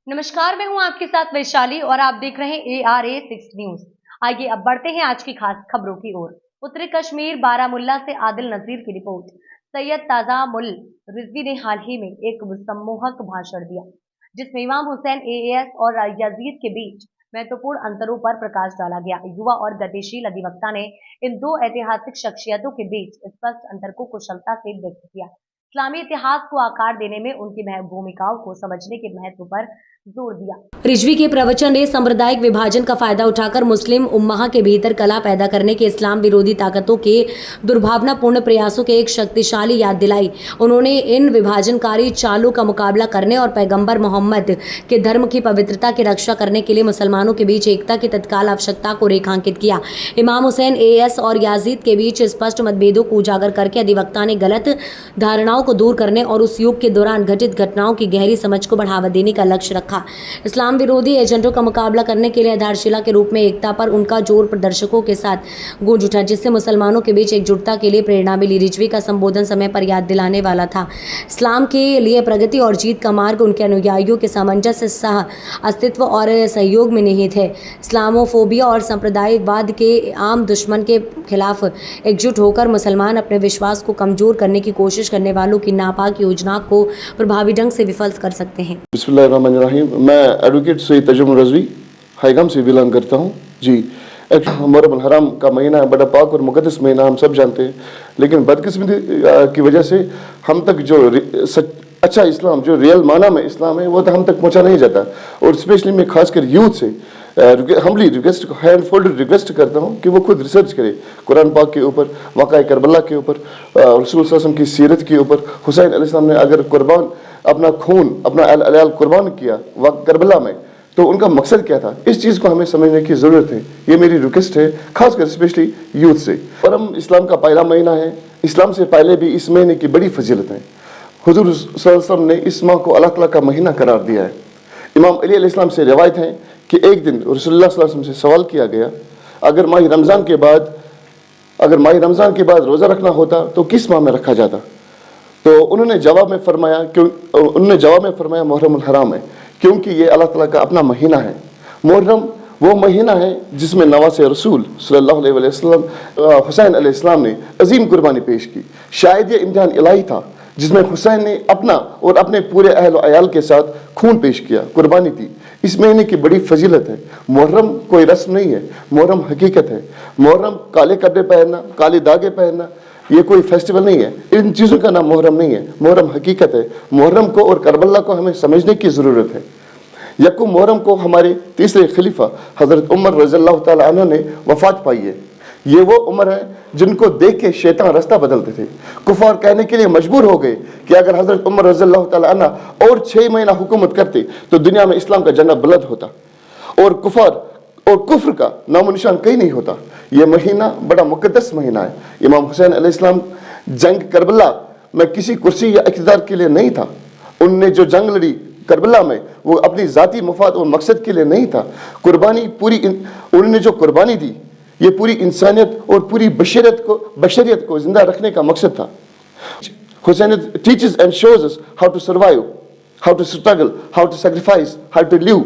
नमस्कार, मैं हूं आपके साथ वैशाली और आप देख रहे हैं ARA6 न्यूज। आइए अब बढ़ते हैं आज की खास खबरों की ओर। उत्तरी कश्मीर बारामुल्ला से आदिल नजीर की रिपोर्ट। सैयद ताजामुल रिजवी ने हाल ही में एक सम्मोहक भाषण दिया जिसमें इमाम हुसैन AAS और यजीद के बीच महत्वपूर्ण अंतरों पर प्रकाश डाला गया। युवा और गतिशील अधिवक्ता ने इन दो ऐतिहासिक शख्सियतों के बीच स्पष्ट अंतर को कुशलता से व्यक्त किया। इस्लामी इतिहास को आकार देने में उनकी भूमिकाओं को समझने के महत्व पर जोर दिया। रिजवी के प्रवचन ने सांप्रदायिक विभाजन का फायदा उठाकर मुस्लिम उम्मा के भीतर कला पैदा करने के इस्लाम विरोधी ताकतों के दुर्भावनापूर्ण प्रयासों के एक शक्तिशाली याद दिलाई। उन्होंने इन विभाजनकारी चालों का मुकाबला करने और पैगंबर मोहम्मद के धर्म की पवित्रता की रक्षा करने के लिए मुसलमानों के बीच एकता की तत्काल आवश्यकता को रेखांकित किया। इमाम हुसैन AAS और याजीद के बीच स्पष्ट मतभेदों को उजागर करके अधिवक्ता ने गलत धारणाओं को दूर करने और उस युग के दौरान घटित घटनाओं की गहरी समझ को बढ़ावा देने का लक्ष्य रखा। इस्लाम विरोधी एजेंटों का मुकाबला करने के लिए आधारशिला के रूप में एकता पर उनका जोर प्रदर्शकों के साथ गूंज उठा, जिससे मुसलमानों के बीच एकजुटता के लिए प्रेरणा मिली। रिजवी का संबोधन समय पर याद दिलाने वाला था। इस्लाम के लिए प्रगति और जीत का मार्ग उनके अनुयायियों के सामंजस्य सह अस्तित्व और सहयोग में निहित है। इस्लामोफोबिया और सांप्रदायिकवाद के आम दुश्मन के खिलाफ एकजुट होकर मुसलमान अपने विश्वास को कमजोर करने की कोशिश करने वालों की नापाक योजना को प्रभावी ढंग से विफल कर सकते हैं। बिस्मिल्लाहिर्रहमानिर्रहीम। मैं एडवोकेट सैयद ताजुल रिजवी हैगम से बिलोंग करता हूँ जी। मुहर्रम हराम का महीना है, बड़ा पाक और मुक़द्दस महीना, हम सब जानते हैं। लेकिन बदकिस्मती की वजह से हम तक जो अच्छा इस्लाम, जो रियल माना में इस्लाम है, वो तो हम तक पहुँचा नहीं जाता। और स्पेशली मैं खासकर यूथ से humbly request, hand folded request करता हूँ कि वो खुद रिसर्च करे कुरान पाक के ऊपर, वाक़या करबला के ऊपर, रसूल सल्लल्लाहु अलैहि वसल्लम की सीरत के ऊपर। हुसैन अलैहिस्सलाम ने अगर कुर्बान अपना खून, अपना अल कुर्बान किया वक्त करबला में, तो उनका मकसद क्या था, इस चीज़ को हमें समझने की ज़रूरत है। ये मेरी रिक्वेस्ट है खासकर स्पेशली यूथ से। और हम इस्लाम का पहला महीना है, इस्लाम से पहले भी इस महीने की बड़ी फजीलत है। हुज़ूर सल्लल्लाहु अलैहि वसल्लम ने इस माह को अल्लाह ताला का महीना करार दिया है। इमाम अली अलैहिस्सलाम से रिवायत है कि एक दिन रसूलुल्लाह सल्लल्लाहु अलैहि वसल्लम से सवाल किया गया, अगर माह रमज़ान के बाद रोज़ा रखना होता तो किस माह में रखा जाता? तो उन्होंने जवाब में फरमाया मुहर्रम हराम है, क्योंकि ये अल्लाह ताला का अपना महीना है। मुहर्रम वो महीना है जिसमें नवासे रसूल सल्लल्लाहु अलैहि वसल्लम हुसैन अलैहिस्सलाम ने अजीम कुर्बानी पेश की। शायद ये इम्तिहान इलाही था जिसमें हुसैन ने अपना और अपने पूरे अहल अयाल के साथ खून पेश किया, कुर्बानी दी। इस महीने की बड़ी फजीलत है। मुहर्रम कोई रस्म नहीं है, मुहर्रम हकीकत है। मुहर्रम काले कपड़े पहनना, काले धागे पहनना, ये कोई फेस्टिवल नहीं है। इन चीज़ों का नाम मुहर्रम नहीं है, मुहर्रम हकीकत है। मुहर्रम को और करबला को हमें समझने की ज़रूरत है। यकम मुहर्रम को हमारे तीसरे खलीफा हज़रत उमर रज़ियल्लाहु तआला अन्हु ने वफ़ात पाई है। ये वो उमर है जिनको देख के शैतान रास्ता बदलते थे। कुफार कहने के लिए मजबूर हो गए कि अगर हज़रत उमर रज़ियल्लाहु तआला अन्हु और 6 महीना हुकूमत करते तो दुनिया में इस्लाम का झंडा बुलंद होता और कुफार और कुफ्र का नामो निशान कहीं नहीं होता। ये महीना बड़ा मुक़द्दस महीना है। इमाम हुसैन अलैहिस्सलाम जंग करबला में किसी कुर्सी या इक़्तिदार के लिए नहीं था। उनने जो जंग लड़ी करबला में, वो अपनी ज़ाती मफाद और मकसद के लिए नहीं था। कुर्बानी उन्होंने जो कुर्बानी दी, ये पूरी इंसानियत और पूरी बशरियत को जिंदा रखने का मकसद था। Hussain teaches and shows us how to survive, how to struggle, how to sacrifice, how to live.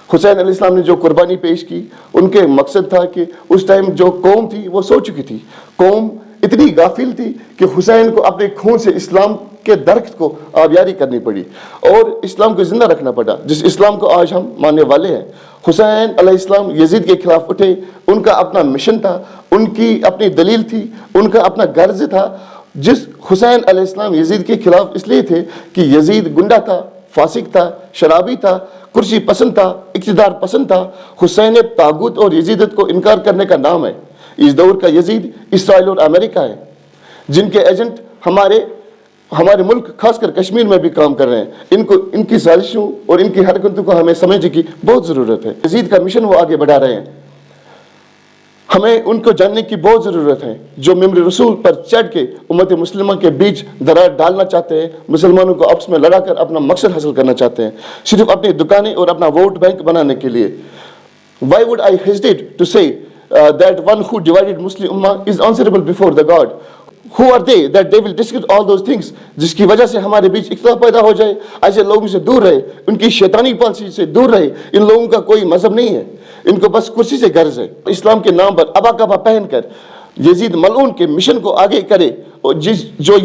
Hussain अलैहिस्सलाम ने जो कुर्बानी पेश की, उनके मकसद था कि उस टाइम जो कौम थी वो सो चुकी थी। कौम इतनी गाफिल थी कि हुसैन को अपने खून से इस्लाम के दरख्त को आबियारी करनी पड़ी और इस्लाम को जिंदा रखना पड़ा, जिस इस्लाम को आज हम मानने वाले हैं। हुसैन अलैहिस्सलाम यजीद के खिलाफ उठे, उनका अपना मिशन था, उनकी अपनी दलील थी, उनका अपना गर्ज था। जिस हुसैन अलैहिस्सलाम यजीद के खिलाफ इसलिए थे कि यजीद गुंडा था, फासिक था, शराबी था, कुर्सी पसंद था, इक़्तिदार पसंद था। हुसैन तागूत और यजीदत को इनकार करने का नाम है। इस दौर का यजीद इसराइल और अमेरिका है, जिनके एजेंट हमारे मुल्क खासकर कश्मीर में भी काम कर रहे हैं। इनकी साजिशों और इनकी हरकतों को हमें समझने की बहुत ज़रूरत है। यजीद का मिशन वो आगे बढ़ा रहे हैं, हमें उनको जानने की बहुत ज़रूरत है, जो मिम्बर रसूल पर चढ़ के उम्मत मुस्लिमा के बीच दरार डालना चाहते हैं, मुसलमानों को आपस में लड़ा कर अपना मकसद हासिल करना चाहते हैं, सिर्फ अपनी दुकानें और अपना वोट बैंक बनाने के लिए। Why would I hesitate to say that one who divided Muslim Ummah is answerable before the God? Who are they that they will discuss all those things जिसकी वजह से हमारे बीच इख्तिलाफ पैदा हो जाए? ऐसे लोगों से दूर रहे, उनकी शैतानी पॉलिसी से दूर रहे। इन लोगों का कोई मजहब नहीं है, इनको बस कुर्सी से गर्ज है। इस्लाम के नाम पर अबा कबा पहनकर यजीद मलऊन के मिशन को आगे करे, और जो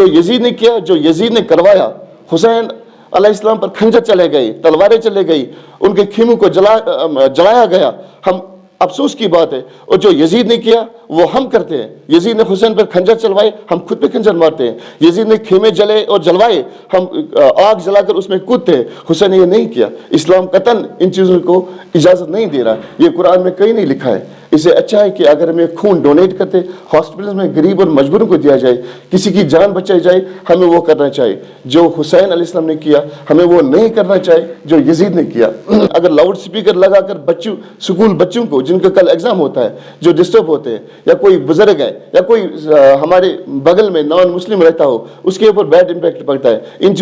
यजीद ने किया, जो यजीद ने करवाया, हुसैन अलैहिस्सलाम पर खंजर चले गए, तलवारें चले गई, उनके खीमों को जलाया गया। हम अफसोस की बात है, और जो यजीद ने किया वो हम करते हैं। यजीद ने हुसैन पर खंजर चलवाए, हम खुद पे खंजर मारते हैं। यजीद ने खेमे जले और जलवाए, हम आग जलाकर उसमें कूदते हैं। हुसैन ने ये नहीं किया। इस्लाम कतन इन चीज़ों को इजाज़त नहीं दे रहा। ये कुरान में कहीं नहीं लिखा है। इससे अच्छा है कि अगर हमें खून डोनेट करते, हॉस्पिटल में गरीब और मजबूरों को दिया जाए, किसी की जान बचाई जाए, हमें वो करना चाहिए। जो हुसैन अलैहिस्सलाम ने किया, हमें वो नहीं करना चाहिए जो यजीद ने किया। अगर लाउड स्पीकर लगाकर स्कूल बच्चों को, जिनका कल एग्जाम होता है, जो डिस्टर्ब होते हैं, या कोई बुजुर्ग है, या कोई हमारे बगल में नॉन मुस्लिम रहता हो, उसके ऊपर बैड इम्पैक्ट पड़ता है। इन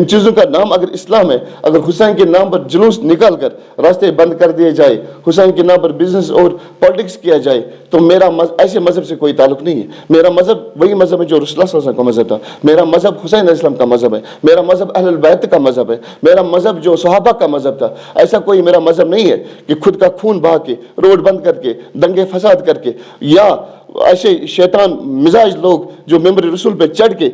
चीज़ों का नाम अगर इस्लाम है, अगर हुसैन के नाम पर जुलूस निकाल कर रास्ते बंद कर दिए जाए, हुसैन के नाम पर बिजनेस और पॉलिटिक्स किया जाए, तो मेरा ऐसे मजहब से कोई ताल्लुक नहीं है। मेरा मजहब वही मजहब है जो रसूलुल्लाह सल्लल्लाहु अलैहि वसल्लम का मजहब था। मेरा मजहब हुसैन अलैहिस्सलाम का मजहब है। मेरा मजहब अहलुल बैत का मजहब है। मेरा मजहब जो सहाबा का मजहब था। ऐसा कोई मेरा मजहब नहीं है कि खुद का खून बहा के, रोड बंद करके, दंगे फसाद करके, या ऐसे शैतान मिजाज लोग जो मेंबर रसूल पे चढ़ के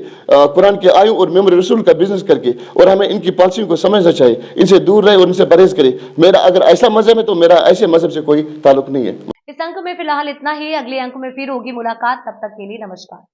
कुरान के आयु और मेंबर रसूल का बिजनेस करके, और हमें इनकी पॉलिसियों को समझना चाहिए, इनसे दूर रहे और इनसे परहेज करे। मेरा अगर ऐसा मजहब है तो मेरा ऐसे मजहब से कोई ताल्लुक नहीं है। इस अंक में फिलहाल इतना ही। अगले अंक में फिर होगी मुलाकात, तब तक के लिए नमस्कार।